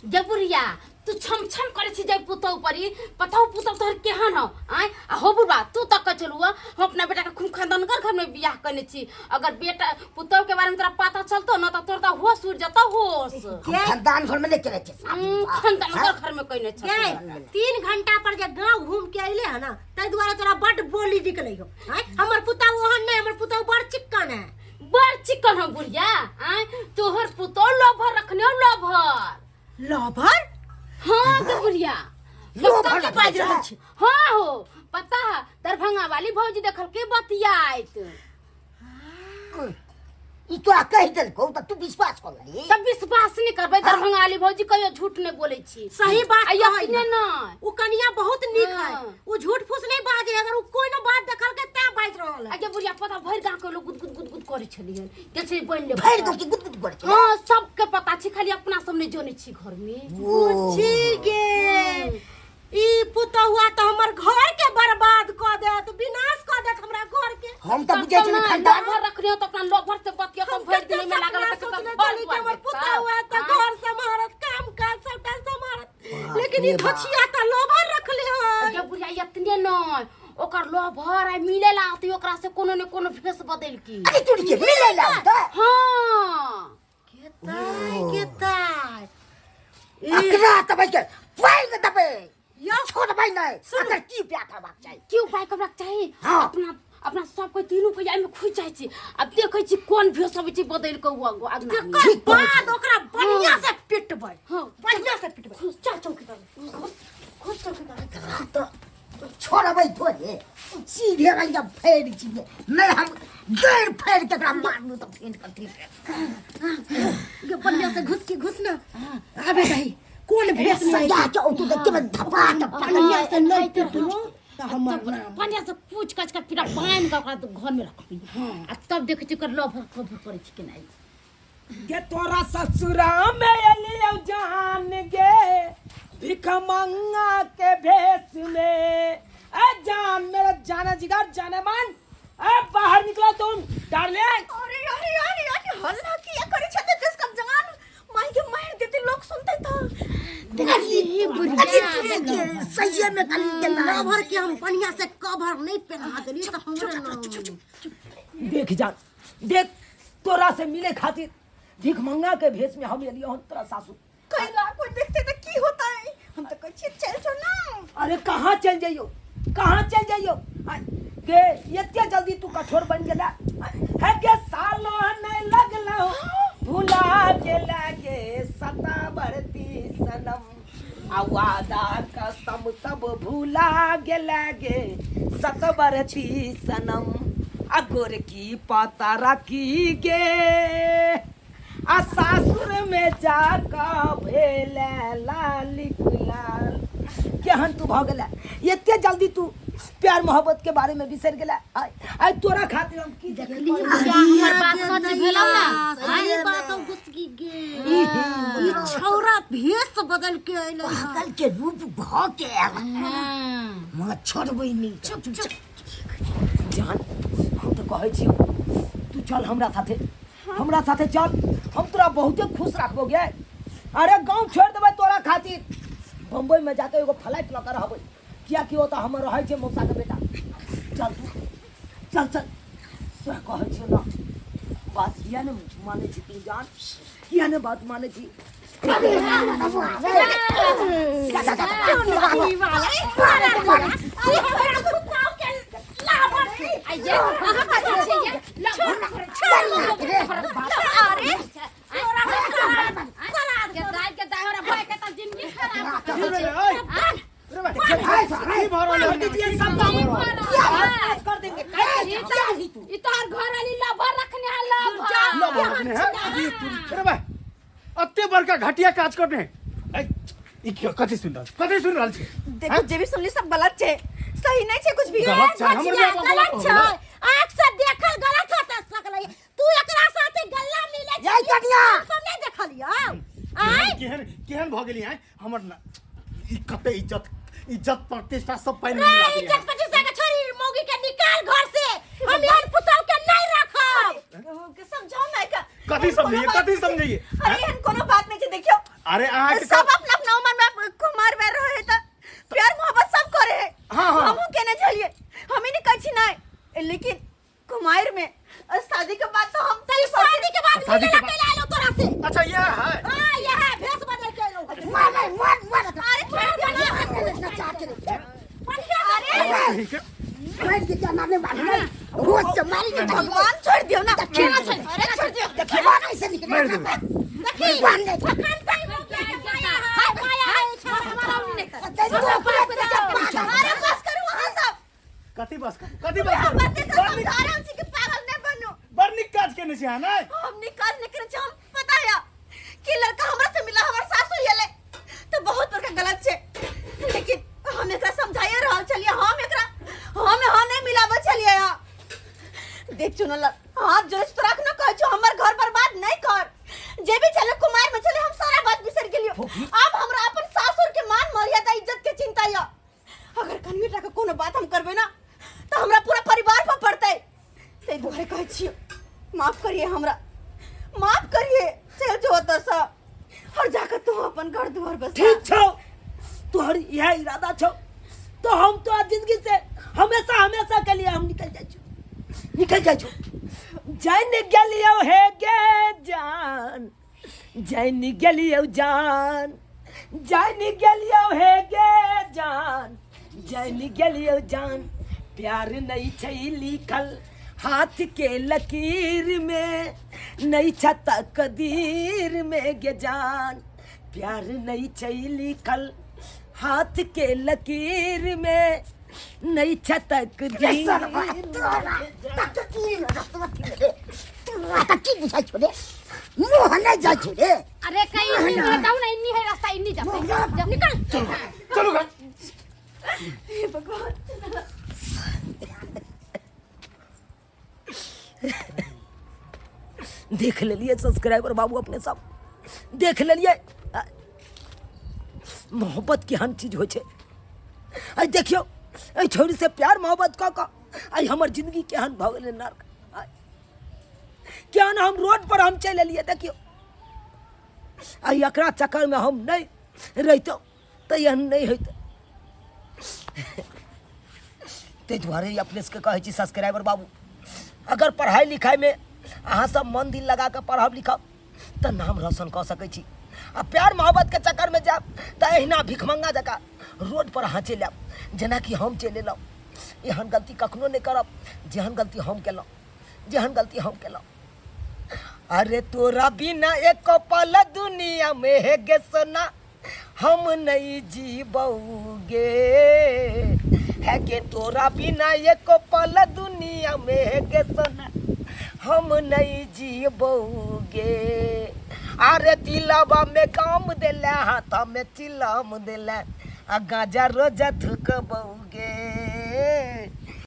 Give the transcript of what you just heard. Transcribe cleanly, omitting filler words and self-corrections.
जबुरिया तू छम छम करे छी जब पुतौ परी पताओ पुतौ तोहर केहन हो आय आ हो बुढ़वा तू तक चलुआ हम अपना बेटा के खूब खानदानगर घर में बियाह करने छी अगर बेटा पुतौ के बारे में तोरा पता चलतो न त तोर त होश उड़ जतो होश खानदान घर में लेके रहे खानदानगर घर में कहने छ 3 घंटा पर जे गांव घूम के आइले है ना तै द्वारा तोरा बड बोली निकलै हो आय हमर पुतौ ओहन नै हमर पुतौ बड़ चिक्कन है बड़ चिक्कन हो बुढ़िया आय तोहर पुतौ लोभर रखने लोभर लवर हां बुढ़िया लोभर के बाज रहल छी हां हो पता है दरभंगा वाली भौजी देखल के बतियाइत ई तो कह देल को त तू विश्वास कर ली तब विश्वास नहीं करबे दरभंगा वाली भौजी कहियो झूठ नहीं बोले छी सही बात है ना उ कनिया बहुत नीक है उ झूठ फूस नहीं बाजे अगर उ कोई न बात देखल के ता बाज रहल है अगे बुढ़िया पता भर गांव के लोग गुद गुद गुद गुद करे छलिए कैसे बन ले भर दो की गुद कर हां सबके पता छी खाली अपना सब नहीं जाने छी घर में बुझी गे ई पुतहुआ त हमर घर के बर्बाद क देत विनाश क देत हमरा घर के हम त बुझे छी खानदान घर रखने तो अपना लोभर से बतिया सब भर दिन में लागल त हमर पुतहुआ त घर संभारत काम काज सबटा संभारत लेकिन ई धछिया त लोभर रखले हो अगे बुढ़िया इतने न ओकर लोभर आ मिलेला त ओकरा से कोनो न कोनो फेस बदल की अरे तू के मिलेला त हां केताय अकरा त भाई के फाइल के दबे यो छोड़ भाई नहीं अगर की प्यार करबाक चाहिए क्यों पाई करबाक चाहिए हाँ। अपना अपना सब कोई तीनों को में खुज जाय छी अब देखै छी कोन भेस सब छी बदल के हुआ आगना के बाद ओकरा बढ़िया से पिटबै हां बढ़िया से पिटबै चल चौकी पर खुद चौकी पर तो छोड़ भाई थोड़े सीधे भाई जब फेर छी नहीं हम गैर फेर के एकरा मारनु तो फेंट करती ये बढ़िया से घुस ना आबे भाई कौन भेस में या जो तू देख के धपा बढ़िया से नहीं पिटलो त हमर पानिया से पूछ काच के फिर पान का घर में रखबी आ तब देखे छी कर लोभ करे छी के नहीं गे तोरा ससुरा में एलियो जान गे भिख मंगा के भेस में ए जान मेरा जाना जिगर जाने मन ए बाहर निकलो तुम डार्लिंग अरे हल्ला किया करे छते देश का जान माई के मार देते लोग सुनते तो अरे बुढ़िया सही में कल के कवर के हम बढ़िया से कवर नहीं पहना देली तो हमरे देख जान देख तोरा से मिले खातिर भिख मंगा के भेस में हम एलियो हन तोरा सासू कइला कोई देखते तो की होता है हम तो कह चल जो ना अरे कहाँ चल जाइयो गे इतने जल्दी तू कठोर बन गेला है के सालो नहीं लगला भुला गेला गे सता बढ़ती सनम आवादा कसम सब भुला गेला गे सत बढ़ती सनम अगोर की पता रखी गे आ सासुर में जाका भेले लाली लाल केहन तू भ गेला इतने जल्दी तू प्यार मोहब्बत के बारे में बिसर गेला आई तोरा खातिर हम की देखली हमर बात सच भेलौ ना सही बात हम घुस गए ई छौरा भेस बदल के आइले कल के रूप भ के म छोड़बै नहीं चुप जान हम तो कहै छी तू चल हमरा साथे चल हम तोरा बहुते खुश रखबो गे अरे गांव छोड़ देबै तोरा खातिर बम्बई में जाके एगो फ्लाइट लगा रहबै किया कि होता हमर रहै छै मौसा के बेटा चल तोरा कहै छी ना बात किया ने माने छी तू जान किया ने बात माने छी अत्ते बड़का घटिया काज करने कथी सुन रहल छी देखो जे भी सुनली सब गलत छे सही नहीं छे कुछ भी गलत छै हमर गलत छे आंख से देखल गलत होता सकले तू एकरा साथे गल्ला मिले छे जय कन्या सब नहीं देखलियो आय केहन भ गेली है हमर ई कते इज्जत प्रतिष्ठा सब पानी में मिला इज्जत प्रतिष्ठा के छोरी मौगी के निकाल घर से हम यार पुतौ के नहीं रखब के समझाओ ना कथी समझिए अरे हन कोनो बात नहीं छे देखियो अरे अहाँ के सब अपना अपना उम्र में कुमार में रहे त प्यार मोहब्बत सब करे है हाँ, हाँ। हमहू केने चलिए हमें नहीं कछि नहीं लेकिन कुमार में शादी के बाद तो हम तई शादी के बाद शादी के मिले बाद- ला लो तोरा से अच्छा यह है हां ये है भेस बदल के लो मार अरे नचा के अरे मार के क्या मारने वाला रोज से मारी के भगवान छोड़ दियो ना अरे छोड़ दियो देखिए ऐसे निकल मार दो भगवान ने हाय माया है छोड़ हमारा नहीं कर अरे बस करो वहां सब कथी बस कर बंदे तो समझा रहे हैं कि पागल नहीं बनो बड़ निक काज केने छै है ना हम निकाल निकल हम पता है कि लड़का हमरा से मिला हमर सासु येले तो बहुत बड़का गलत छे लेकिन हम एकरा समझाइए रहल चलिए हम एकरा हम नहीं मिलाबे चलिए देख चुनल हाथ जोड़ तो रख न कह जो हमर घर बर्बाद नहीं कर जे भी चले कुमार में चले हम सारा बात बिसर गेलियो अब हमरा अपन सासुर के मान मर्यादा इज्जत के चिंता या अगर कन्वीटा के कोनो बात हम करबे ना तो हमरा पूरा परिवार पर पड़तै ते दुआरे कहै छियो माफ करिए हमरा माफ करिए चल जो तो सा और जाकर तुम अपन घर द्वार बस ठीक छो तोहर यह इरादा छो तो हम तो आज जिंदगी से हमेशा के लिए हम निकल जाए छो जान गेलियो हे गे जान जान गेलियो जान जान गेलियो हे गे जान जान गेलियो जान प्यार नहीं छै लिखल हाथ के लकीर में नहीं छ तकदीर में गे जान प्यार नहीं छै लिखल हाथ के लकीर में नहीं छ तकदीर मोहन जा छोड़े अरे कहीं नहीं बताओ ना इन्नी है रास्ता इन्नी जा निकल चलो गा हे भगवान देख लिए सब्सक्राइबर बाबू अपने सब देख लिए मोहब्बत की हन चीज हो छे आई देखियो आई छोरी से प्यार मोहब्बत का आई हमर जिंदगी के हन भ गेले नरक क्या ना हम रोड पर हम चले लिए देखियो आई एकरा चक्कर में हम नहीं रहतो तो यह नहीं होते ते दुआरे अपने से कहे छी सब्सक्राइबर बाबू अगर पढ़ाई लिखाई में अहाँ सब मन दिल लगा के पढ़ब लिखब तो नाम रोशन कऽ सकै छी आ प्यार मोहब्बत के चक्कर में जाब तो अहिना भिखमंगा जका रोड पर अहाँ चलि आयब जेना कि हम चलि एलहुँ एहन गलती कखनो नहीं करब जेहन गलती हम केलहुँ अरे तोरा बिना एक पल दुनिया में है गे सोना हम नहीं जीबोगे है के तोरा बिना एक पल दुनिया में है गे सोना हम नहीं जीबोगे अरे दिलवा में काम देला हाथ में चिलम देला आ गाजा रोजा थुकबोगे